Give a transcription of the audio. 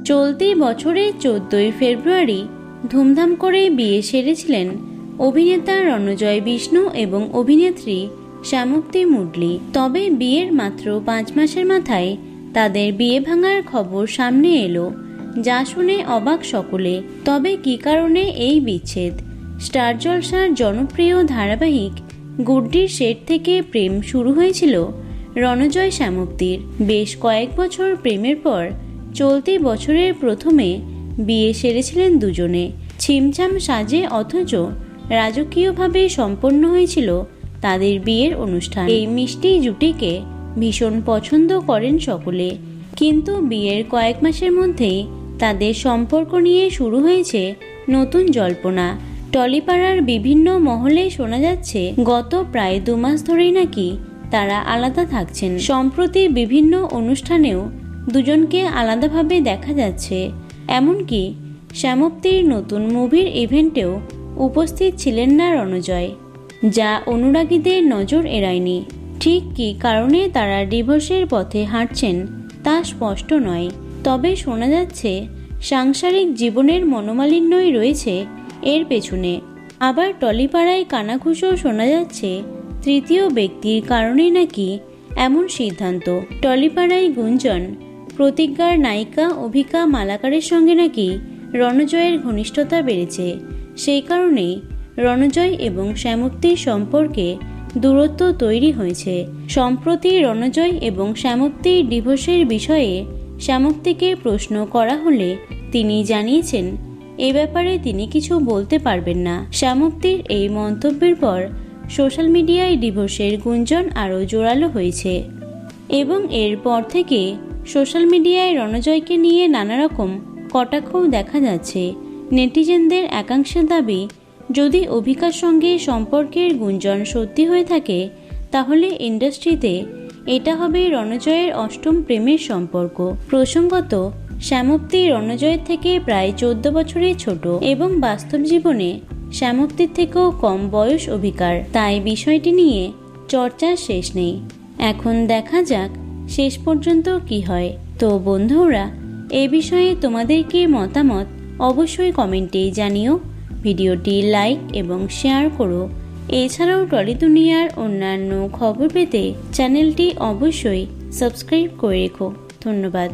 চলতি বছরের 14ই ফেব্রুয়ারি ধুমধাম করে বিয়ে সেরেছিলেন অভিনেতা রণজয় বিষ্ণু এবং অভিনেত্রী শ্যামপ্তি মুডলি। তবে বিয়ের মাত্র 5 মাসের মাথায় তাদের বিয়ে ভাঙার খবর সামনে এলো, যা শুনে অবাক সকলে। তবে কী কারণে এই বিচ্ছেদ? স্টার জলসার জনপ্রিয় ধারাবাহিক গুড্ডির সেট থেকে প্রেম শুরু হয়েছিল রণজয় শ্যামপ্তির। বেশ কয়েক বছর প্রেমের পর চলতি বছরের প্রথমে বিয়ে সেরেছিলেন দুজনে ছিমছাম সাজে, অথচ রাজকীয়ভাবে সম্পন্ন হয়েছিল তাদের বিয়ের অনুষ্ঠান। এই মিষ্টি জুটিকে ভীষণ পছন্দ করেন সকলে, কিন্তু বিয়ের কয়েক মাসের মধ্যেই তাদের সম্পর্ক নিয়ে শুরু হয়েছে নতুন জল্পনা। টলিপাড়ার বিভিন্ন মহলে শোনা যাচ্ছে গত প্রায় 2 মাস ধরেই নাকি তারা আলাদা থাকছেন। সম্প্রতি বিভিন্ন অনুষ্ঠানেও দুজনকে আলাদাভাবে দেখা যাচ্ছে। এমনকি শ্যামপ্তির নতুন মুভির ইভেন্টেও উপস্থিত ছিলেন না রণজয়, যা অনুরাগীদের নজর এড়ায়নি। ঠিক কী কারণে তারা ডিভোর্সের পথে হাঁটছেন তা স্পষ্ট নয়, তবে শোনা যাচ্ছে সাংসারিক জীবনের মনোমালিন্যই রয়েছে এর পেছনে। আবার টলিপাড়ায় কানাঘুষো শোনা যাচ্ছে তৃতীয় ব্যক্তির কারণেই নাকি এমন সিদ্ধান্ত। টলিপাড়ায় গুঞ্জন প্রতিজ্ঞার নায়িকা অভিকা মালাকারের সঙ্গে নাকি রণজয়ের ঘনিষ্ঠতা বেড়েছে। সেই কারণেই রণজয় এবং শ্যামপ্তির সম্পর্কে দূরত্ব তৈরি হয়েছে। সম্প্রতি রণজয় এবং শ্যামপ্তির ডিভোর্সের বিষয়ে শ্যামপ্তিকে প্রশ্ন করা হলে তিনি জানিয়েছেন এ ব্যাপারে তিনি কিছু বলতে পারবেন না। শ্যামপ্তির এই মন্তব্যের পর সোশ্যাল মিডিয়ায় ডিভোর্সের গুঞ্জন আরও জোরালো হয়েছে এবং এরপর থেকে সোশ্যাল মিডিয়ায় রণজয়কে নিয়ে নানা রকম কটাক্ষও দেখা যাচ্ছে। নেটিজেনদের একাংশের দাবি, যদি অভিকার সঙ্গে সম্পর্কের গুঞ্জন সত্যি হয়ে থাকে তাহলে ইন্ডাস্ট্রিতে এটা হবে রণজয়ের 8ম প্রেমের সম্পর্ক। প্রসঙ্গত, শ্যামপ্তি রণজয়ের থেকে প্রায় 14 বছরের ছোট এবং বাস্তব জীবনে শ্যামপ্তির থেকেও কম বয়স অভিকার। তাই বিষয়টি নিয়ে চর্চার শেষ নেই। এখন দেখা যাক শেষ পর্যন্ত কি হয়। তো বন্ধুরা, এ বিষয়ে তোমাদের কি মতামত অবশ্যই কমেন্টে জানিও। ভিডিওটি লাইক এবং শেয়ার করো। এছাড়াও টলি দুনিয়ার অন্যান্য খবর পেতে চ্যানেলটি অবশ্যই সাবস্ক্রাইব করে রেখো। ধন্যবাদ।